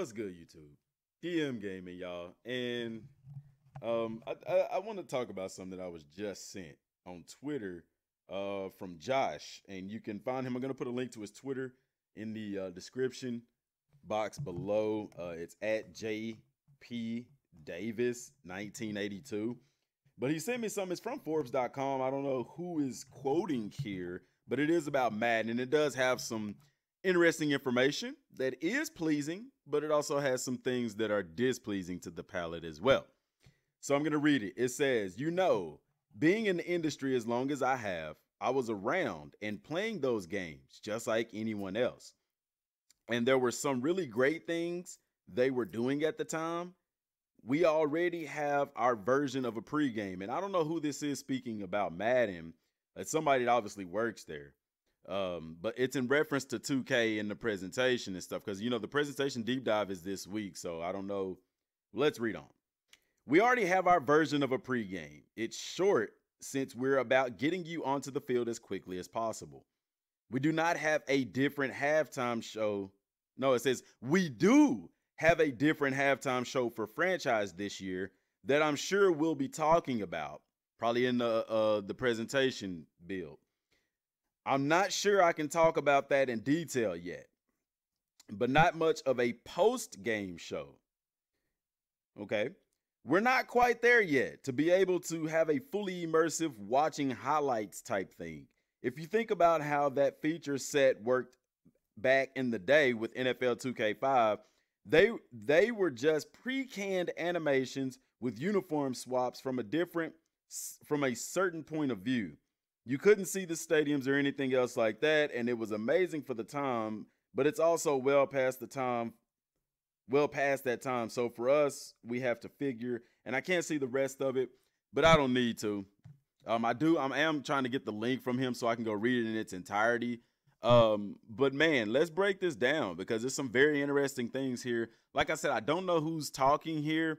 What's good, YouTube? Dmgaming, y'all. And I want to talk about something that I was just sent on Twitter from Josh. And you can find him. I'm going to put a link to his Twitter in the description box below. It's at JP Davis 1982. But he sent me something. It's from Forbes.com. I don't know who is quoting here, but it is about Madden. And it does have some interesting information that is pleasing, but it also has some things that are displeasing to the palate as well. So I'm going to read it. It says, being in the industry as long as I have, I was around and playing those games just like anyone else. And there were some really great things they were doing at the time. We already have our version of a pregame. And I don't know who this is speaking about Madden. It's somebody that obviously works there. But it's in reference to 2K in the presentation and stuff. Because, the presentation deep dive is this week. So I don't know. Let's read on. We already have our version of a pregame. It's short since we're about getting you onto the field as quickly as possible. We do not have a different halftime show. No, it says we do have a different halftime show for franchise this year that I'm sure we'll be talking about, probably in the presentation build. I'm not sure I can talk about that in detail yet, but not much of a post-game show. Okay. We're not quite there yet to be able to have a fully immersive watching highlights type thing. If you think about how that feature set worked back in the day with NFL 2K5, they were just pre-canned animations with uniform swaps from a certain point of view. You couldn't see the stadiums or anything else like that, and it was amazing for the time, but it's also well past that time. So for us, we have to figure, and I can't see the rest of it, but I don't need to. I am trying to get the link from him so I can go read it in its entirety. But man, let's break this down because there's some very interesting things here. Like I said, I don't know who's talking here.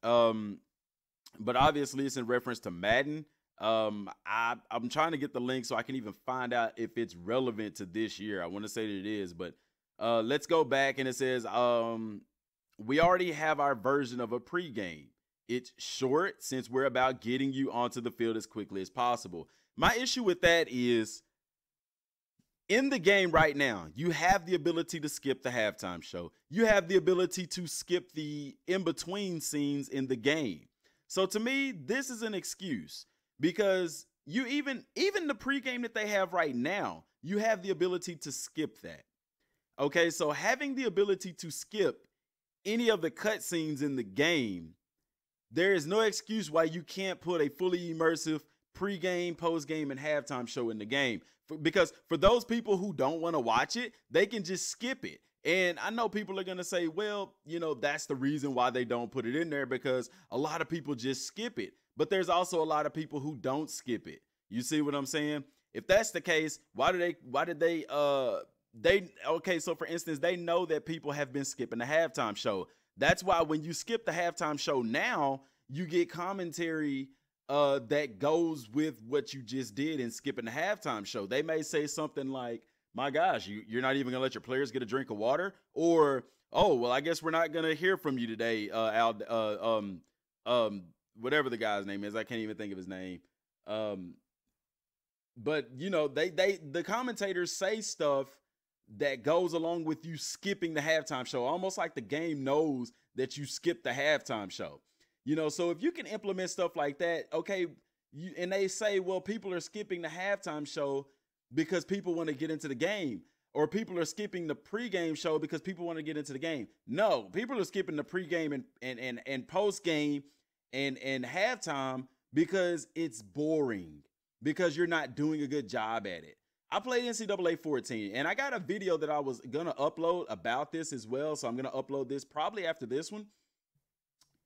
But obviously it's in reference to Madden. I'm trying to get the link so I can even find out if it's relevant to this year. I want to say that it is, but let's go back, and it says we already have our version of a pregame. It's short since we're about getting you onto the field as quickly as possible. My issue with that is in the game right now, you have the ability to skip the halftime show. You have the ability to skip the in-between scenes in the game. So to me, this is an excuse because you even the pregame that they have right now, you have the ability to skip that. Okay, so having the ability to skip any of the cutscenes in the game, there is no excuse why you can't put a fully immersive pregame, postgame, and halftime show in the game. Because for those people who don't want to watch it, they can just skip it. And I know people are going to say, well, that's the reason why they don't put it in there, because a lot of people just skip it. But there's also a lot of people who don't skip it. You see what I'm saying? If that's the case, okay, so for instance, they know that people have been skipping the halftime show. That's why when you skip the halftime show now, you get commentary that goes with what you just did in skipping the halftime show. They may say something like, my gosh, you're not even going to let your players get a drink of water? Or, oh, well, I guess we're not going to hear from you today, Al, whatever the guy's name is. I can't even think of his name. But, the commentators say stuff that goes along with you skipping the halftime show, almost like the game knows that you skipped the halftime show. So if you can implement stuff like that, okay, and they say, well, people are skipping the halftime show because people want to get into the game, or people are skipping the pregame show because people want to get into the game. No, people are skipping the pregame and postgame and halftime because it's boring, because you're not doing a good job at it. I played NCAA 14, and I got a video that I was going to upload about this as well, so I'm going to upload this probably after this one.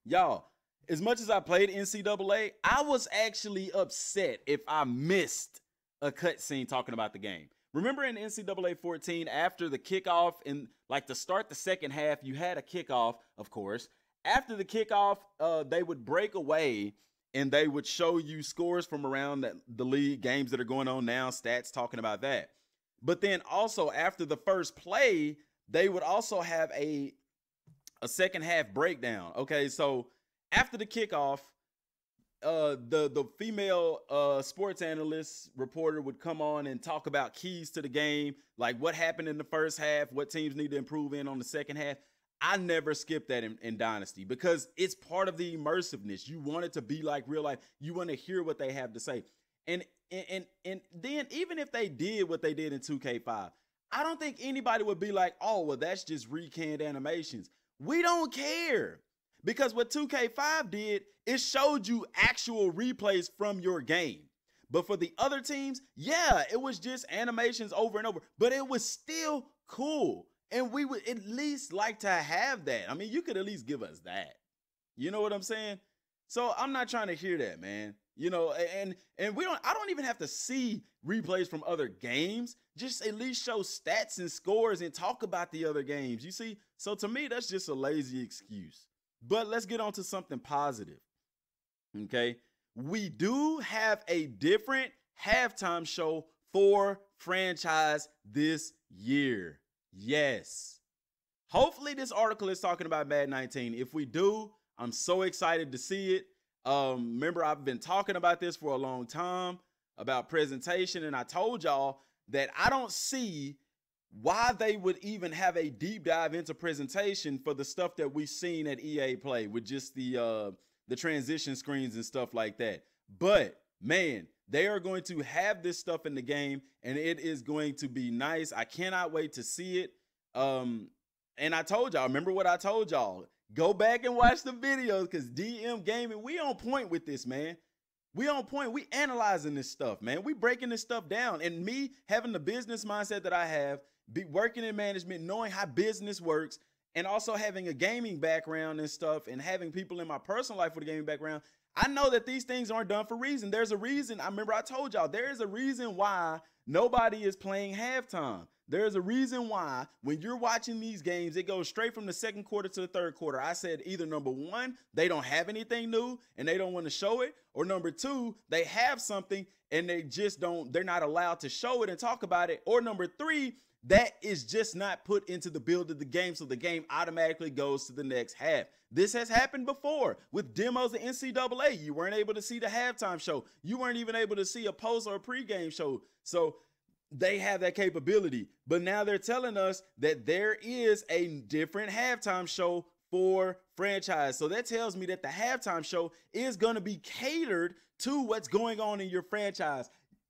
Y'all, as much as I played NCAA, I was actually upset if I missed a cutscene talking about the game. Remember in NCAA 14, after the kickoff and to start the second half, you had a kickoff, of course. After the kickoff, they would break away and they would show you scores from around the league, games that are going on now, stats talking about that. But then also after the first play, they would also have a a second half breakdown. Okay, so after the kickoff, the female sports analyst reporter would come on and talk about keys to the game, like what happened in the first half, what teams need to improve in on the second half. I never skipped that in Dynasty because it's part of the immersiveness. You want it to be like real life. You want to hear what they have to say. And then even if they did what they did in 2K5, I don't think anybody would be like, oh, well, that's just recanned animations. We don't care. Because what 2K5 did, it showed you actual replays from your game. But for the other teams, yeah, it was just animations over and over. But it was still cool. And we would at least like to have that. I mean, you could at least give us that. You know what I'm saying? So I'm not trying to hear that, man. You know, and I don't even have to see replays from other games. Just at least show stats and scores and talk about the other games. You see? So to me, that's just a lazy excuse. But let's get on to something positive. Okay? We do have a different halftime show for franchise this year. Yes. Hopefully this article is talking about Madden 19. If we do, I'm so excited to see it. Remember, I've been talking about this for a long time, about presentation, and I told y'all that I don't see why they would even have a deep dive into presentation for the stuff that we've seen at EA Play with just the transition screens and stuff like that. But man, they are going to have this stuff in the game, and it is going to be nice. I cannot wait to see it. And I told y'all, remember what I told y'all? Go back and watch the videos because Dmgaming, we on point with this, man. We on point. We analyzing this stuff, man. We breaking this stuff down. And me having the business mindset that I have, be working in management, knowing how business works, and also having a gaming background and stuff, and having people in my personal life with a gaming background, I know that these things aren't done for a reason. There's a reason. I remember I told y'all, there is a reason why nobody is playing halftime. There's a reason why when you're watching these games, it goes straight from the second quarter to the third quarter. I said either number one, they don't have anything new and they don't want to show it, or number two, they have something and they're not allowed to show it and talk about it, or number three, that is just not put into the build of the game, so the game automatically goes to the next half. This has happened before with demos of NCAA. You weren't able to see the halftime show. You weren't even able to see a post or a pregame show. So they have that capability. But now they're telling us that there is a different halftime show for franchise. So that tells me that the halftime show is going to be catered to what's going on in your franchise.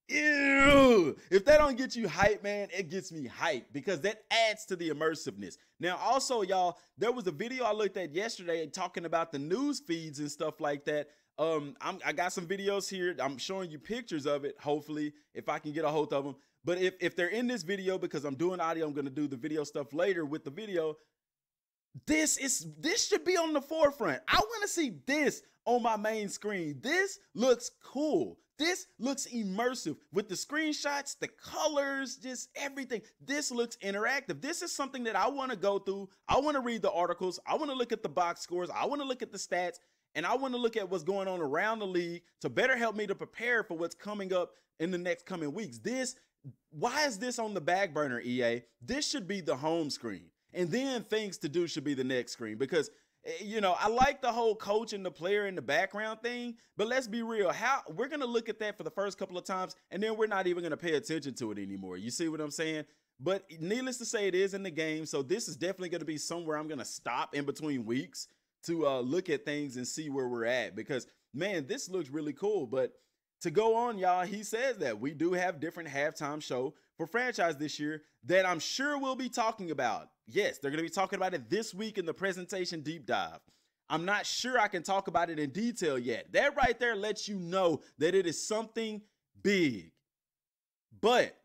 Ew. If that don't get you hype, man, it gets me hype because that adds to the immersiveness. Now, also, y'all, there was a video I looked at yesterday talking about the news feeds and stuff like that. I got some videos here. I'm showing you pictures of it, hopefully, if I can get a hold of them. But if they're in this video, because I'm doing audio, I'm going to do the video stuff later with the video. This should be on the forefront. I want to see this on my main screen. This looks cool. This looks immersive with the screenshots, the colors, just everything. This looks interactive. This is something that I want to go through. I want to read the articles. I want to look at the box scores. I want to look at the stats, and I want to look at what's going on around the league to better help me to prepare for what's coming up in the next coming weeks. Why is this on the back burner, EA? This should be the home screen. And then things to do should be the next screen, because, you know, I like the whole coach and the player in the background thing, but let's be real. We're going to look at that for the first couple of times, and then we're not even going to pay attention to it anymore. You see what I'm saying? But needless to say, it is in the game. So this is definitely going to be somewhere I'm going to stop in between weeks to look at things and see where we're at, because, man, this looks really cool. But to go on, y'all, he says that we do have different halftime show for franchise this year that I'm sure we'll be talking about. Yes, they're going to be talking about it this week in the presentation deep dive. I'm not sure I can talk about it in detail yet. That right there lets you know that it is something big, but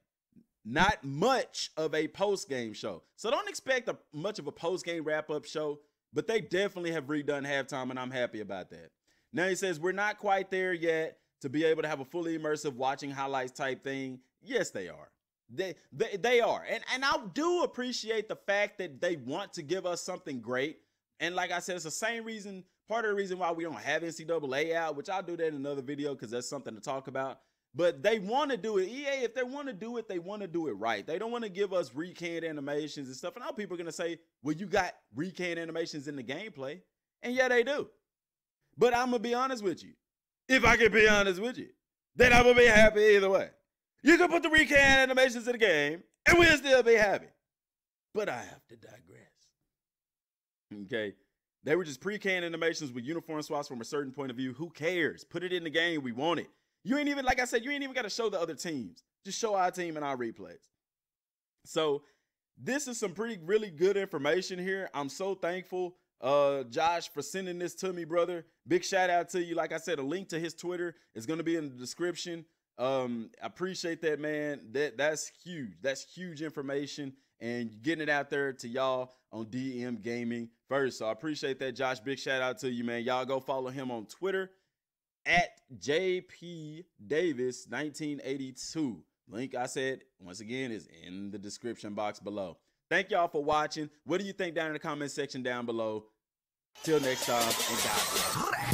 not much of a post-game show. So don't expect much of a post-game wrap-up show, but they definitely have redone halftime, and I'm happy about that. Now he says we're not quite there yet to be able to have a fully immersive watching highlights type thing. Yes, they are. They are. And I do appreciate the fact that they want to give us something great. And like I said, it's the same reason, part of the reason why we don't have NCAA out, which I'll do that in another video because that's something to talk about. But they want to do it. EA, if they want to do it, they want to do it right. They don't want to give us recanned animations and stuff. And now people are going to say, well, you got recanned animations in the gameplay. And yeah, they do. But I'm going to be honest with you. If I can be honest with you, then I'm going to be happy either way. You can put the recanned animations in the game, and we'll still be happy. But I have to digress. Okay? They were just pre-canned animations with uniform swaps from a certain point of view. Who cares? Put it in the game. We want it. You ain't even, like I said, you ain't even got to show the other teams. Just show our team and our replays. So this is some really good information here. I'm so thankful, Josh, for sending this to me, brother. Big shout out to you. Like I said, a link to his Twitter is going to be in the description. I appreciate that, man. That's huge. That's huge information and getting it out there to y'all on Dmgaming first. So I appreciate that, Josh. Big shout out to you, man. Y'all go follow him on Twitter at JPDavis1982. Link, I said, once again, is in the description box below. Thank y'all for watching. What do you think down in the comment section down below? Till next time, and God bless.